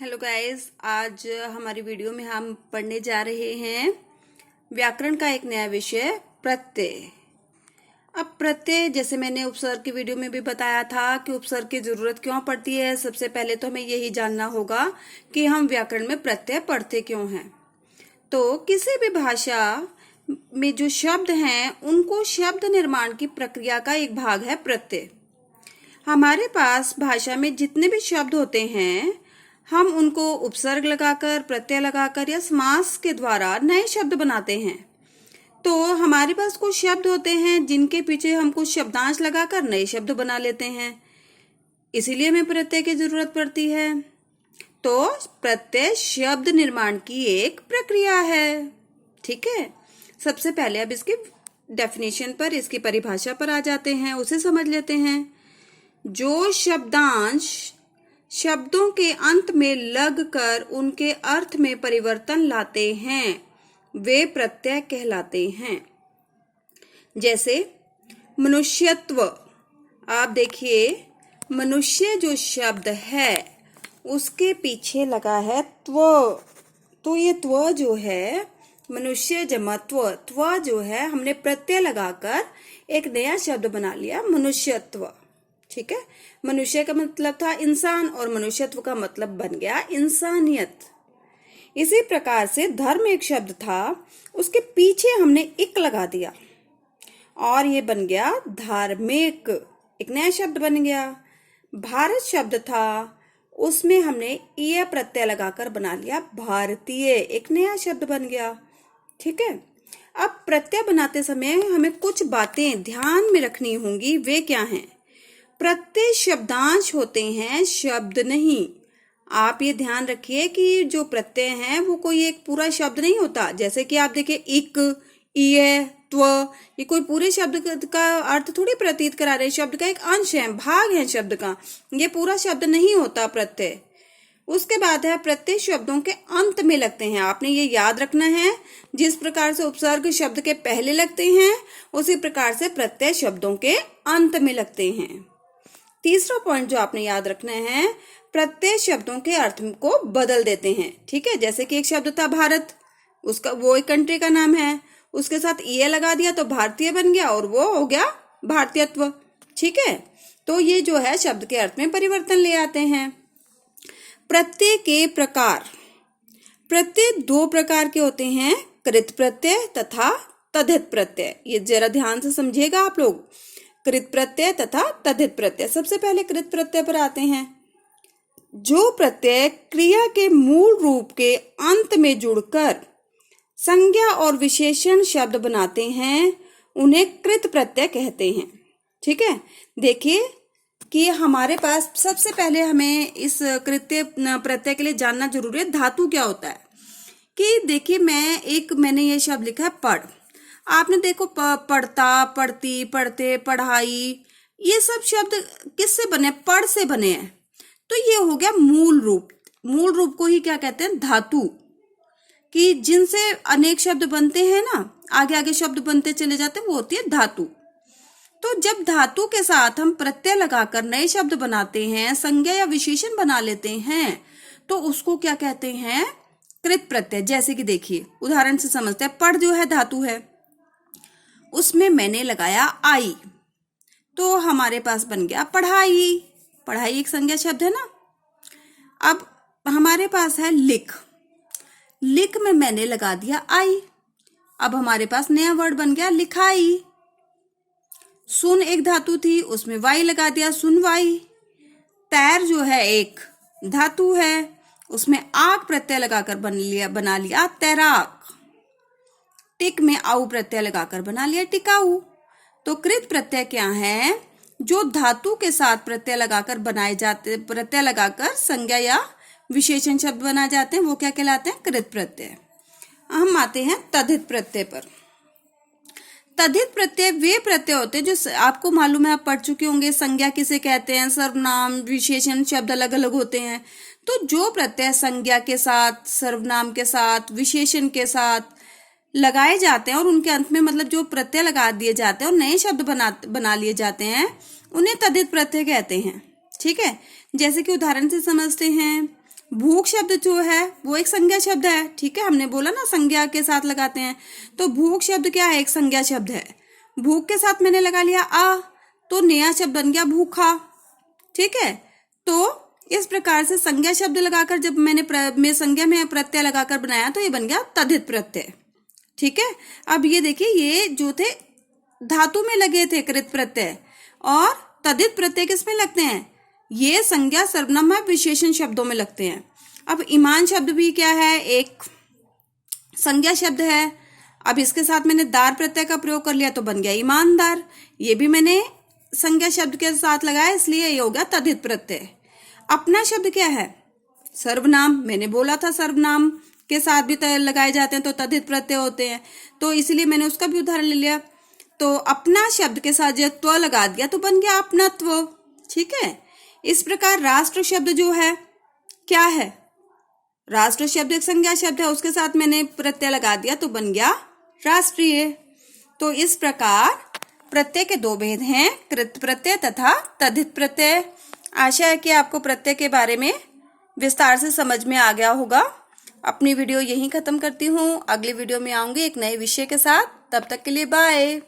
Hello guys, आज हमारी video में हम पढ़ने जा रहे हैं व्याकरण का एक नया विषय प्रत्यय। अब प्रत्यय, जैसे मैंने उपसर्ग की वीडियो में भी बताया था कि उपसर्ग की जरूरत क्यों पड़ती है। सबसे पहले तो हमें यही जानना होगा कि हम व्याकरण में प्रत्यय पढ़ते क्यों हैं। तो किसी भी भाषा में जो शब्द हैं उनको शब्द निर्माण की प्रक्रिया का एक भाग है प्रत्यय। हमारे पास भाषा में जितने भी शब्द होते हैं हम उनको उपसर्ग लगाकर, प्रत्यय लगाकर या समास के द्वारा नए शब्द बनाते हैं। तो हमारे पास कुछ शब्द होते हैं जिनके पीछे हम कुछ शब्दांश लगाकर नए शब्द बना लेते हैं, इसीलिए हमें प्रत्यय की जरूरत पड़ती है। तो प्रत्यय शब्द निर्माण की एक प्रक्रिया है। ठीक है, सबसे पहले अब इसकी डेफिनेशन पर, इसकी परिभाषा पर आ जाते हैं, उसे समझ लेते हैं। जो शब्दांश शब्दों के अंत में लगकर उनके अर्थ में परिवर्तन लाते हैं वे प्रत्यय कहलाते हैं। जैसे मनुष्यत्व, आप देखिए मनुष्य जो शब्द है उसके पीछे लगा है त्व, तो ये त्व जो है मनुष्य जमा त्व जो है हमने प्रत्यय लगाकर एक नया शब्द बना लिया, मनुष्यत्व। ठीक है, मनुष्य का मतलब था इंसान और मनुष्यत्व का मतलब बन गया इंसानियत। इसी प्रकार से धर्म एक शब्द था, उसके पीछे हमने इक लगा दिया और ये बन गया धार्मिक, एक नया शब्द बन गया। भारत शब्द था, उसमें हमने ईय प्रत्यय लगाकर बना लिया भारतीय, एक नया शब्द बन गया। ठीक है, अब प्रत्यय बनाते समय हमें कुछ बातें ध्यान में रखनी होंगी। वे क्या हैं? प्रत्यय शब्दांश होते हैं, शब्द नहीं। आप ये ध्यान रखिए कि जो प्रत्यय हैं वो कोई एक पूरा शब्द नहीं होता। जैसे कि आप देखिए इक, ईय, त्व, ये कोई पूरे शब्द का अर्थ थोड़ी प्रतीत करा रहे, शब्द का एक अंश है, भाग है शब्द का, ये पूरा शब्द नहीं होता प्रत्यय। उसके बाद है प्रत्यय शब्दों के अंत में लगते हैं। आपने ये याद रखना है, जिस प्रकार से उपसर्ग शब्द के पहले लगते हैं उसी प्रकार से प्रत्यय शब्दों के अंत में लगते हैं। तीसरा पॉइंट जो आपने याद रखना है, प्रत्यय शब्दों के अर्थ को बदल देते हैं। ठीक है, जैसे कि एक शब्द था भारत, उसका वो एक कंट्री का नाम है, उसके साथ ईय लगा दिया तो भारतीय बन गया और वो हो गया भारतीयत्व। ठीक है, तो ये जो है शब्द के अर्थ में परिवर्तन ले आते हैं। प्रत्यय के प्रकार, प्रत्यय दो प्रकार के होते हैं, कृत प्रत्यय तथा तद्धित प्रत्यय। ये जरा ध्यान से समझिएगा आप लोग, कृत प्रत्यय तथा तद्धित प्रत्यय। सबसे पहले कृत प्रत्यय पर आते हैं। जो प्रत्यय क्रिया के मूल रूप के अंत में जुड़कर संज्ञा और विशेषण शब्द बनाते हैं उन्हें कृत प्रत्यय कहते हैं। ठीक है, देखिए कि हमारे पास सबसे पहले हमें इस कृत्य प्रत्यय के लिए जानना जरूरी है धातु क्या होता है। कि देखिए मैंने ये शब्द लिखा है पढ़, आपने देखो पढ़ता, पढ़ती, पढ़ते, पढ़ाई, ये सब शब्द किससे बने? पढ़ से बने हैं। तो ये हो गया मूल रूप। मूल रूप को ही क्या कहते हैं? धातु, कि जिनसे अनेक शब्द बनते हैं ना, आगे आगे शब्द बनते चले जाते हैं, वो होती है धातु। तो जब धातु के साथ हम प्रत्यय लगाकर नए शब्द बनाते हैं, संज्ञा या विशेषण बना लेते हैं, तो उसको क्या कहते हैं? कृत प्रत्यय। जैसे कि देखिए उदाहरण से समझते हैं, पढ़ जो है धातु है, उसमें मैंने लगाया आई, तो हमारे पास बन गया पढ़ाई। पढ़ाई एक संज्ञा शब्द है ना। अब हमारे पास है लिख, लिख में मैंने लगा दिया आई, अब हमारे पास नया वर्ड बन गया लिखाई। सुन एक धातु थी, उसमें वाई लगा दिया सुनवाई। तैर जो है एक धातु है, उसमें आग प्रत्यय लगाकर बना लिया तैराक। टिक में आऊ प्रत्यय लगाकर बना लिया टिकाऊ। तो कृत प्रत्यय क्या है? जो धातु के साथ प्रत्यय लगाकर बनाए जाते, प्रत्यय लगाकर संज्ञा या विशेषण शब्द बनाए जाते हैं, वो क्या कहलाते हैं? कृत प्रत्यय। हम आते हैं तद्धित प्रत्यय पर। तद्धित प्रत्यय वे प्रत्यय होते हैं जो आपको मालूम है, आप पढ़ चुके होंगे, संज्ञा किसे कहते हैं, सर्वनाम विशेषण शब्द अलग अलग होते हैं। तो जो प्रत्यय संज्ञा के साथ, सर्वनाम के साथ, विशेषण के साथ लगाए जाते हैं और उनके अंत में मतलब जो प्रत्यय लगा दिए जाते हैं और नए शब्द बना लिए जाते हैं, उन्हें तद्धित प्रत्यय कहते हैं। ठीक है, जैसे कि उदाहरण से समझते हैं, भूख शब्द जो है वो एक संज्ञा शब्द है, ठीक है, हमने बोला ना संज्ञा के साथ लगाते हैं। तो भूख शब्द क्या है, एक संज्ञा शब्द है। भूख के साथ मैंने लगा लिया आ, तो नया शब्द बन गया भूखा, ठीक है। तो इस प्रकार से संज्ञा शब्द लगाकर जब मैंने संज्ञा में प्रत्यय लगाकर बनाया तो ये बन गया तद्धित प्रत्यय, ठीक है। अब ये देखिए, ये जो थे धातु में लगे थे कृत प्रत्यय, और तद्धित प्रत्यय किसमें लगते हैं, ये संज्ञा सर्वनाम विशेषण शब्दों में लगते हैं। अब ईमान शब्द भी क्या है, एक संज्ञा शब्द है। अब इसके साथ मैंने दार प्रत्यय का प्रयोग कर लिया तो बन गया ईमानदार। ये भी मैंने संज्ञा शब्द के साथ लगाया, इसलिए ये हो गया तद्धित प्रत्यय। अपना शब्द क्या है, सर्वनाम। मैंने बोला था सर्वनाम के साथ भी लगाए जाते हैं तो तद्धित प्रत्यय होते हैं, तो इसलिए मैंने उसका भी उदाहरण ले लिया। तो अपना शब्द के साथ जब त्व लगा दिया तो बन गया अपनत्व, ठीक है। इस प्रकार राष्ट्र शब्द जो है क्या है, राष्ट्र शब्द एक संज्ञा शब्द है, उसके साथ मैंने प्रत्यय लगा दिया तो बन गया राष्ट्रीय। तो इस प्रकार प्रत्यय के दो भेद हैं, कृत प्रत्यय तथा तद्धित प्रत्यय। आशा है कि आपको प्रत्यय के बारे में विस्तार से समझ में आ गया होगा। अपनी वीडियो यहीं खत्म करती हूँ, अगली वीडियो में आऊंगी एक नए विषय के साथ। तब तक के लिए बाय।